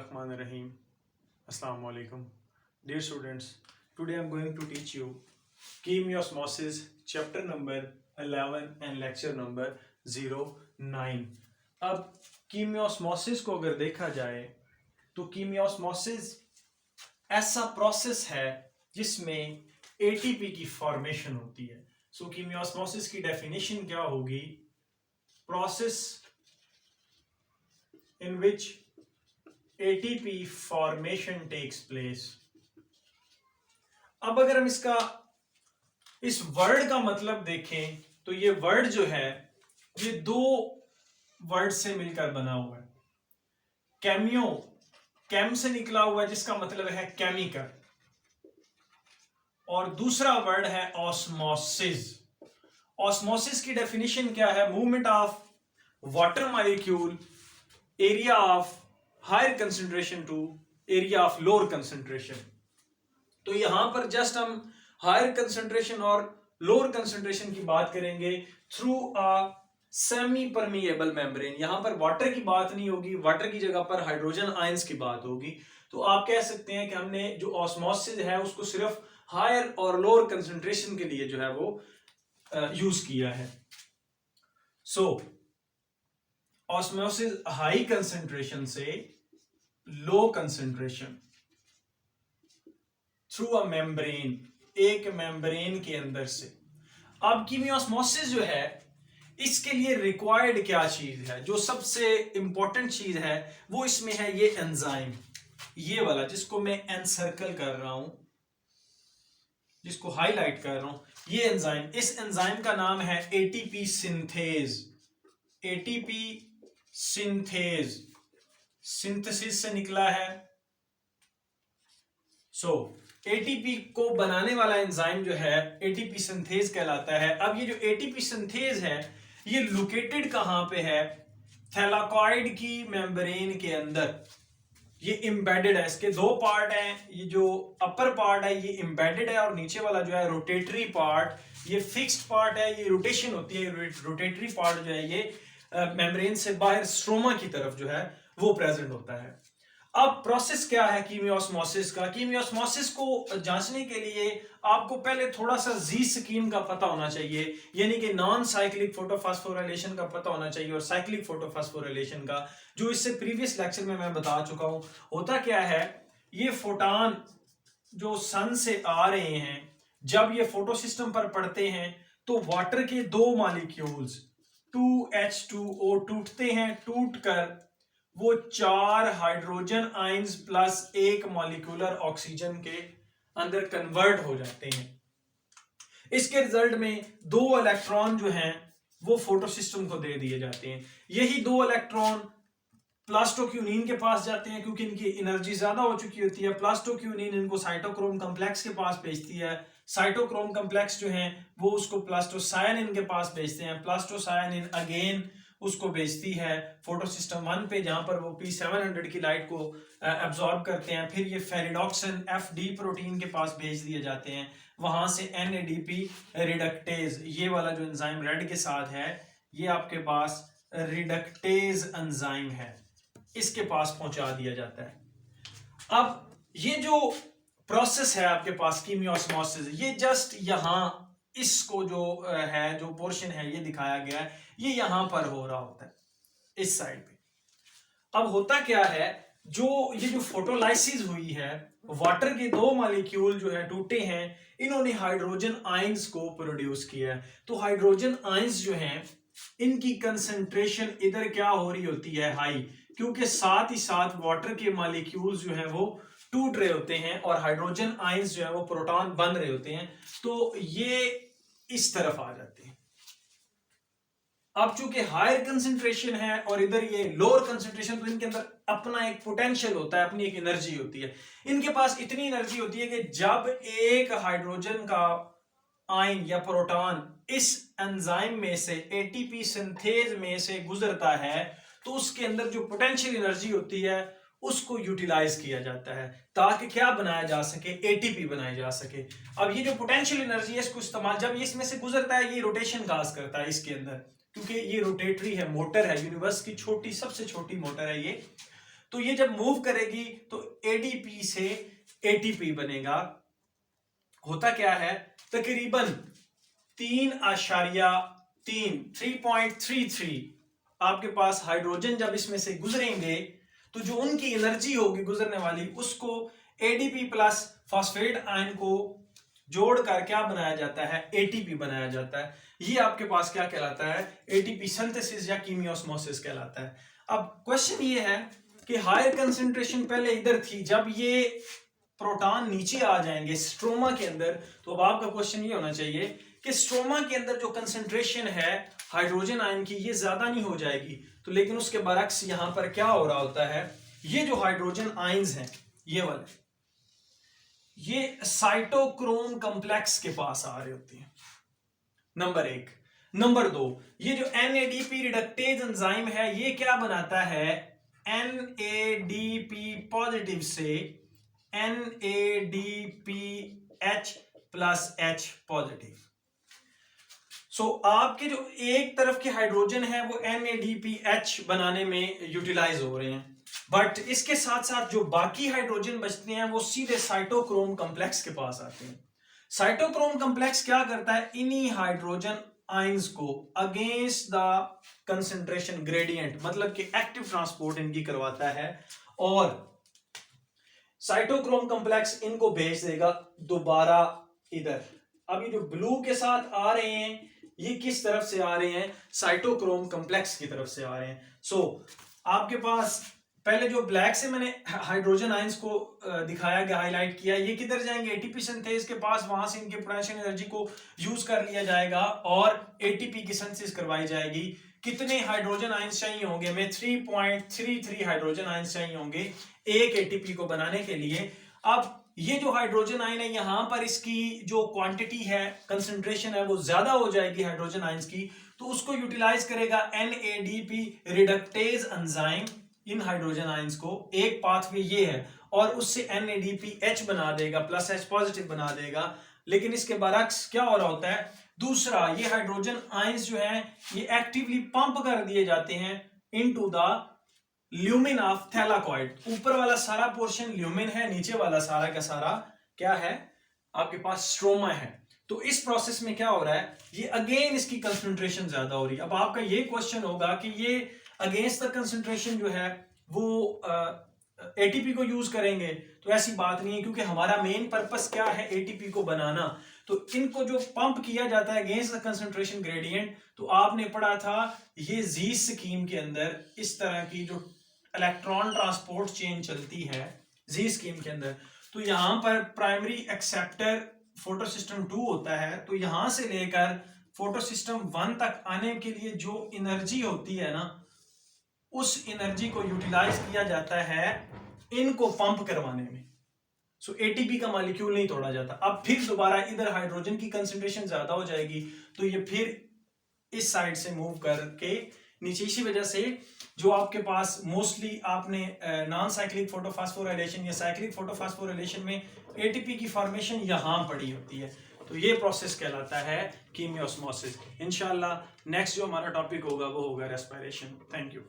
Bismillahirrahmanirrahim. Assalamu alaikum. Dear students, today I am going to teach you chemiosmosis chapter number 11 and lecture number 09. अब कीमियोस्मोसिस को अगर देखा जाए तो कीमियोस्मोसिस ऐसा प्रोसेस है जिसमें एटीपी की फॉर्मेशन होती है. सो कीमियोस्मोसिस की डेफिनेशन क्या होगी? Process in which ATP formation takes place. अब अगर हम इस वर्ड का मतलब देखें तो ये वर्ड जो है ये दो वर्ड से मिलकर बना हुआ है. कैमियो, कैम से निकला हुआ है जिसका मतलब है केमिकल, और दूसरा वर्ड है ऑस्मोसिस. ऑस्मोसिस की डेफिनेशन क्या है? Movement of water molecule area of higher concentration to area of lower concentration. तो यहां पर जस्ट हम हायर कंसंट्रेशन और लोअर कंसंट्रेशन की बात करेंगे through a semi permeable membrane. यहां पर वाटर की बात नहीं होगी, वाटर की जगह पर हाइड्रोजन आयंस की बात होगी. तो आप कह सकते हैं कि हमने जो ऑस्मोसिस है उसको सिर्फ हायर और लोअर कंसंट्रेशन के लिए जो है वो यूज किया है. सो ऑस्मोसिस हाई कंसंट्रेशन से low concentration through a membrane, एक मेम्ब्रेन के अंदर से. अब कीमियोस्मोसिस जो है इसके लिए रिक्वायर्ड क्या चीज है? जो सबसे इंपॉर्टेंट चीज है वो इसमें है ये एंजाइम, ये वाला जिसको मैं एनसर्कल कर रहा हूं, जिसको हाईलाइट कर रहा हूं, ये एंजाइम. इस एंजाइम का नाम है ATP synthase. ATP synthase, synthesis से निकला है. सो एटीपी को बनाने वाला एंजाइम जो है एटीपी सिंथेज कहलाता है. अब ये जो एटीपी सिंथेज है ये लोकेटेड कहां पे है? थैलाकॉइड की मेम्ब्रेन के अंदर ये एम्बेडेड है. इसके दो पार्ट हैं, ये जो अपर पार्ट है ये एम्बेडेड है और नीचे वाला जो है रोटेटरी पार्ट ये फिक्स्ड पार्ट है. ये रोटेशन होती है. रोटेटरी पार्ट जो है ये मेम्ब्रेन से बाहर स्ट्रोमा की तरफ जो है वो प्रेजेंट होता है. अब प्रोसेस क्या है कीमियोस्मोसिस का? कीमियोस्मोसिस को जांचने के लिए आपको पहले थोड़ा सा जी स्कीम का पता होना चाहिए, यानी कि नॉन साइक्लिक फोटोफॉस्फोराइलेशन का पता होना चाहिए और साइक्लिक फोटोफॉस्फोराइलेशन का, जो इससे प्रीवियस लेक्चर में मैं बता चुका हूं. होता क्या है, ये फोटॉन जो सन से आ रहे हैं जब ये फोटो सिस्टम पर पड़ते हैं तो वाटर के दो मॉलिक्यूल्स 2H2O टूटते हैं. टूटकर वो 4 हाइड्रोजन आयंस प्लस एक मॉलिक्यूलर ऑक्सीजन के अंदर कन्वर्ट हो जाते हैं. इसके रिजल्ट में 2 इलेक्ट्रॉन जो हैं वो फोटो सिस्टम को दे दिए जाते हैं. यही 2 इलेक्ट्रॉन प्लास्टोक्यूनिन के पास जाते हैं क्योंकि इनकी एनर्जी ज्यादा हो चुकी होती है. प्लास्टोक्यूनिन इनको साइटोक्रोम कॉम्प्लेक्स के पास भेजती है. साइटोक्रोम कॉम्प्लेक्स जो है वो उसको प्लास्टोसायनिन के पास भेजते हैं. प्लास्टोसायनिन अगेन उसको भेजती है फोटो सिस्टम 1 पे, जहां पर वो P700 की लाइट को एब्जॉर्ब करते हैं. फिर ये फेरिडॉक्सिन FD प्रोटीन के पास भेज दिए जाते हैं. वहां से NADP रिडक्टेज, ये वाला जो एंजाइम रेड के साथ है ये आपके पास रिडक्टेज एंजाइम है, इसके पास पहुंचा दिया जाता है. अब ये जो प्रोसेस है आपके पास कीमियोस्मोसिस, ये जस्ट यहां इसको जो है जो पोर्शन है ये दिखाया गया है, ये यहां पर हो रहा होता है इस साइड पे. अब होता क्या है, ये जो फोटोलाइसिस हुई है, वाटर के दो मॉलिक्यूल जो है टूटे हैं, इन्होंने हाइड्रोजन आयंस को प्रोड्यूस किया है. तो हाइड्रोजन आयंस जो हैं इनकी कंसंट्रेशन इधर क्या हो रही होती है? हाई, क्योंकि साथ ही साथ वाटर के मॉलिक्यूल्स जो हैं वो टूट रहे होते हैं और हाइड्रोजन आयंस जो है वो प्रोटॉन बन रहे होते हैं. तो ये इस तरफ आ जाते हैं. अब चूंकि हायर कंसंट्रेशन है और इधर ये लोअर कंसंट्रेशन, तो इनके अंदर अपना एक पोटेंशियल होता है, अपनी एक एनर्जी होती है. इनके पास इतनी एनर्जी होती है कि जब एक हाइड्रोजन का आयन या प्रोटॉन इस एंजाइम में से एटीपी सिंथेज में से गुजरता है तो उसके अंदर जो पोटेंशियल एनर्जी होती है उसको यूटिलाइज किया जाता है ताकि क्या बनाया जा सके? एटीपी बनाया जा सके. अब ये जो पोटेंशियल एनर्जी है इसको इस्तेमाल जब ये इसमें से गुजरता है ये रोटेशन काज करता है इसके अंदर, क्योंकि ये रोटेटरी है, मोटर है, यूनिवर्स की सबसे छोटी मोटर है ये. तो ये जब मूव करेगी तो एडीपी से एटीपी बनेगा। होता क्या है, तकरीबन 3.33 आपके पास हाइड्रोजन जब इसमें से गुजरेंगे तो जो उनकी एनर्जी होगी गुजरने वाली, उसको एडीपी प्लस फॉस्फेट आयन को जोड़कर क्या बनाया जाता है, एटीपी बनाया जाता है। ये आपके पास क्या कहलाता है, एटीपी सिंथेसिस या कीमियोस्मोसिस कहलाता है। अब क्वेश्चन ये है कि हायर कंसंट्रेशन पहले इधर थी, जब ये प्रोटॉन नीचे आ जाएंगे स्ट्रोमा के अंदर, तो अब आपका क्वेश्चन ये होना चाहिए कि स्ट्रोमा के अंदर जो कंसंट्रेशन है हाइड्रोजन आयन की ये ज्यादा नहीं हो जाएगी, तो लेकिन उसके बरक्स यहां पर क्या हो रहा होता है, ये जो हाइड्रोजन आयंस हैं ये वाले, ये साइटोक्रोम कॉम्प्लेक्स के पास आ रहे होते हैं, नंबर 1। नंबर 2, ये जो NADP रिडक्टेज एंजाइम है ये क्या बनाता है, NADP पॉजिटिव से NADPH प्लस H पॉजिटिव। सो आपके जो एक तरफ के हाइड्रोजन है वो NADPH बनाने में यूटिलाइज हो रहे हैं, बट इसके साथ साथ जो बाकी हाइड्रोजन बचते हैं वो सीधे साइटोक्रोम कॉम्प्लेक्स के पास आते हैं। साइटोक्रोम कॉम्प्लेक्स क्या करता है, इन्हीं हाइड्रोजन आयंस को अगेंस्ट द कंसंट्रेशन ग्रेडियंट, मतलब कि एक्टिव ट्रांसपोर्ट इनकी करवाता है, और साइटोक्रोम कॉम्प्लेक्स इनको भेज देगा दोबारा इधर। अब ये जो ब्लू के साथ आ रहे हैं ये किस तरफ से आ रहे हैं, साइटोक्रोम कॉम्प्लेक्स की तरफ से आ रहे हैं। सो आपके पास पहले जो ब्लैक से मैंने हाइड्रोजन आयंस को दिखाया गया, हाईलाइट किया, ये किधर जाएंगे, एटीपी सिंथेज के पास, वहां से इनके पोटेंशियल एनर्जी को यूज कर लिया जाएगा और एटीपी की सिंथेसिस करवाई जाएगी। कितने हाइड्रोजन आयंस चाहिए होंगे, हमें 3.33 हाइड्रोजन आयंस चाहिए होंगे एक एटीपी को बनाने के लिए। अब ये जो हाइड्रोजन आयन है यहां पर इसकी जो क्वांटिटी है, कंसंट्रेशन है वो ज्यादा हो जाएगी हाइड्रोजन आयंस की, तो उसको यूटिलाइज करेगा NADP रिडक्टेज एंजाइम इन हाइड्रोजन आयंस को। एक पाथवे ये है और उससे NADPH बना देगा, प्लस H पॉजिटिव बना देगा, लेकिन इसके बरक्स क्या हो रहा होता है, दूसरा ये हाइड्रोजन आयंस जो है ये एक्टिवली पंप कर दिए जाते हैं into the lumen of thylakoid. ऊपर वाला सारा पोर्शन ल्यूमिन है, नीचे वाला सारा का सारा क्या है, आपके पास स्ट्रोमा है। तो इस प्रोसेस में क्या हो रहा है, ये अगेन इसकी कंसंट्रेशन ज्यादा हो रही है। अब आपका ये क्वेश्चन होगा कि ये अगेंस्ट द कंसंट्रेशन जो है वो एटीपी को यूज करेंगे, तो ऐसी बात नहीं है, क्योंकि हमारा मेन पर्पस क्या है, एटीपी को बनाना। तो इनको जो पंप किया जाता है अगेंस्ट द कंसंट्रेशन ग्रेडियंट, तो आपने पढ़ा था ये जी स्कीम के अंदर इस तरह की जो इलेक्ट्रॉन ट्रांसपोर्ट चेन चलती है जी स्कीम के अंदर, तो यहां पर प्राइमरी एक्सेप्टर फोटो सिस्टम 2 होता है, तो यहां से लेकर फोटो सिस्टम 1 तक आने के लिए जो एनर्जी होती है ना, उस एनर्जी को यूटिलाइज किया जाता है इनको पंप करवाने में। सो एटीपी का मॉलिक्यूल नहीं तोड़ा जाता। अब फिर दोबारा इधर हाइड्रोजन की कंसंट्रेशन ज्यादा हो जाएगी, तो ये फिर इस साइड से मूव करके नीचे, इसी वजह से जो आपके पास मोस्टली आपने नॉन साइक्लिक फोटोफॉस्फोराइलेशन या साइक्लिक फोटोफॉस्फोराइलेशन में एटीपी की फॉर्मेशन यहां पड़ी होती है। तो ये प्रोसेस कहलाता है कीमियोस्मोसिस। इंशाल्लाह नेक्स्ट जो हमारा टॉपिक होगा वो होगा रेस्पिरेशन। Thank you.